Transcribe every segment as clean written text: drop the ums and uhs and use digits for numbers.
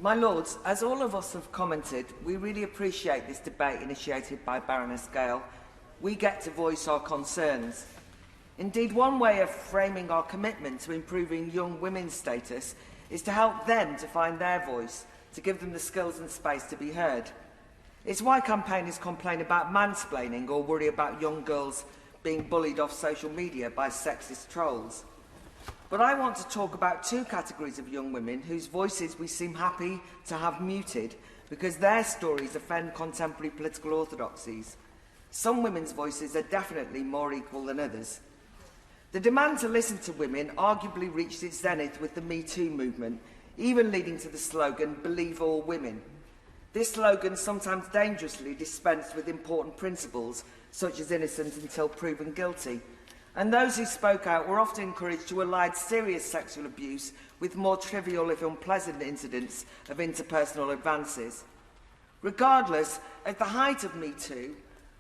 My Lords, as all of us have commented, we really appreciate this debate initiated by Baroness Gale. We get to voice our concerns. Indeed, one way of framing our commitment to improving young women's status is to help them to find their voice, to give them the skills and space to be heard. It's why campaigners complain about mansplaining or worry about young girls being bullied off social media by sexist trolls. But I want to talk about two categories of young women whose voices we seem happy to have muted because their stories offend contemporary political orthodoxies. Some women's voices are definitely more equal than others. The demand to listen to women arguably reached its zenith with the Me Too movement, even leading to the slogan, "Believe all women." This slogan sometimes dangerously dispensed with important principles, such as innocent until proven guilty. And those who spoke out were often encouraged to ally serious sexual abuse with more trivial, if unpleasant, incidents of interpersonal advances. Regardless, at the height of Me Too,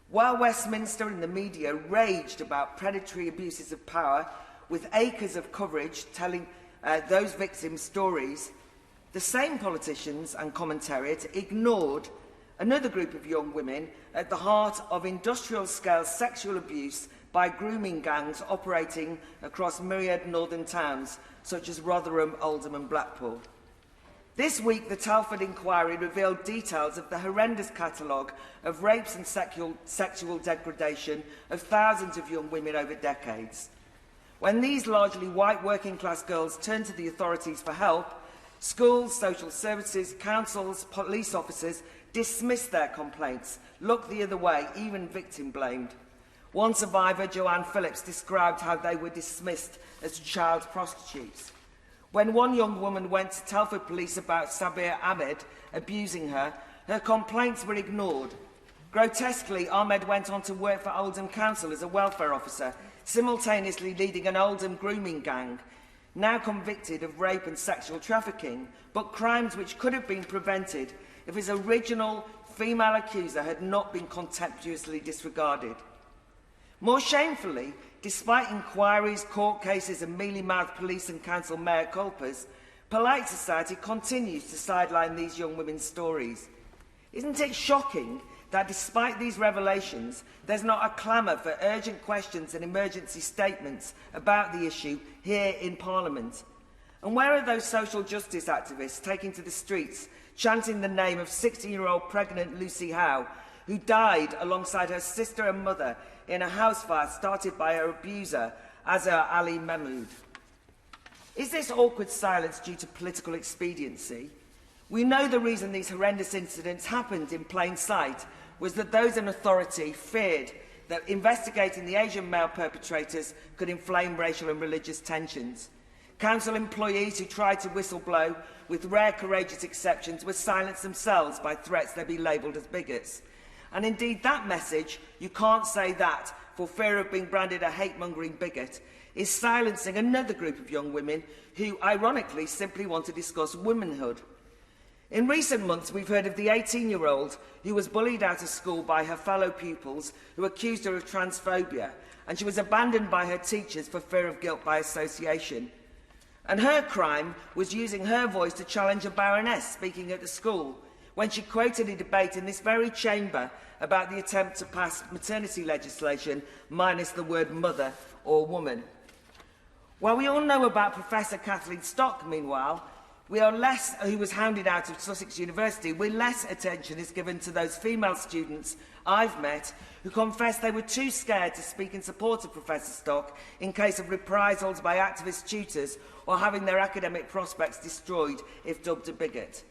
while Westminster and the media raged about predatory abuses of power, with acres of coverage telling those victims' stories, the same politicians and commentariat ignored another group of young women at the heart of industrial-scale sexual abuse by grooming gangs operating across myriad northern towns, such as Rotherham, Oldham and Blackpool. This week, the Telford inquiry revealed details of the horrendous catalogue of rapes and sexual degradation of thousands of young women over decades. When these largely white working-class girls turned to the authorities for help, schools, social services, councils, police officers dismissed their complaints, looked the other way, even victim-blamed. One survivor, Joanne Phillips, described how they were dismissed as child prostitutes. When one young woman went to Telford police about Sabir Ahmed abusing her, her complaints were ignored. Grotesquely, Ahmed went on to work for Oldham Council as a welfare officer, simultaneously leading an Oldham grooming gang, now convicted of rape and sexual trafficking, but crimes which could have been prevented if his original female accuser had not been contemptuously disregarded. More shamefully, despite inquiries, court cases and mealy-mouthed police and council mea culpas, polite society continues to sideline these young women's stories. Isn't it shocking that despite these revelations, there's not a clamour for urgent questions and emergency statements about the issue here in Parliament? And where are those social justice activists taking to the streets, chanting the name of 16-year-old pregnant Lucy Howe, who died alongside her sister and mother in a house fire started by her abuser, Azhar Ali Mahmood? Is this awkward silence due to political expediency? We know the reason these horrendous incidents happened in plain sight was that those in authority feared that investigating the Asian male perpetrators could inflame racial and religious tensions. Council employees who tried to whistle-blow, with rare courageous exceptions, were silenced themselves by threats they'd be labelled as bigots. And indeed, that message, "you can't say that for fear of being branded a hate-mongering bigot," is silencing another group of young women who, ironically, simply want to discuss womanhood. In recent months, we've heard of the 18-year-old who was bullied out of school by her fellow pupils who accused her of transphobia, and she was abandoned by her teachers for fear of guilt by association. And her crime was using her voice to challenge a baroness speaking at the school, when she quoted a debate in this very chamber about the attempt to pass maternity legislation minus the word mother or woman. While we all know about Professor Kathleen Stock, meanwhile, who was hounded out of Sussex University, less attention is given to those female students I've met who confessed they were too scared to speak in support of Professor Stock in case of reprisals by activist tutors or having their academic prospects destroyed if dubbed a bigot.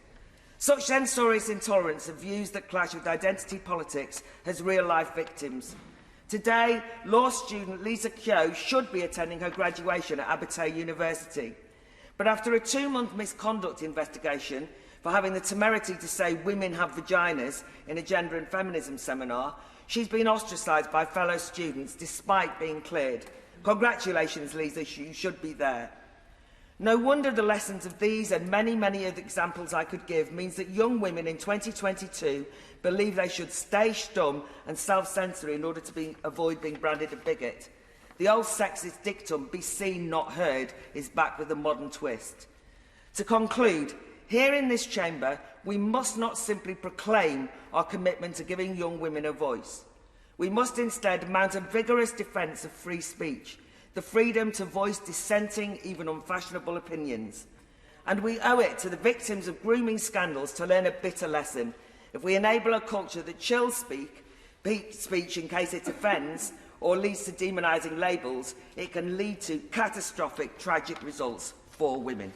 Such censorious intolerance of views that clash with identity politics has real-life victims. Today, law student Lisa Kyo should be attending her graduation at Abertay University. But after a 2-month misconduct investigation for having the temerity to say women have vaginas in a gender and feminism seminar, she's been ostracised by fellow students despite being cleared. Congratulations, Lisa, you should be there. No wonder the lessons of these and many, many other examples I could give means that young women in 2022 believe they should stay stum and self-censor in order to avoid being branded a bigot. The old sexist dictum, "be seen, not heard," is back with a modern twist. To conclude, Here in this chamber, we must not simply proclaim our commitment to giving young women a voice. We must instead mount a vigorous defence of free speech, the freedom to voice dissenting, even unfashionable opinions. And we owe it to the victims of grooming scandals to learn a bitter lesson. If we enable a culture that chills speech in case it offends or leads to demonising labels, it can lead to catastrophic, tragic results for women.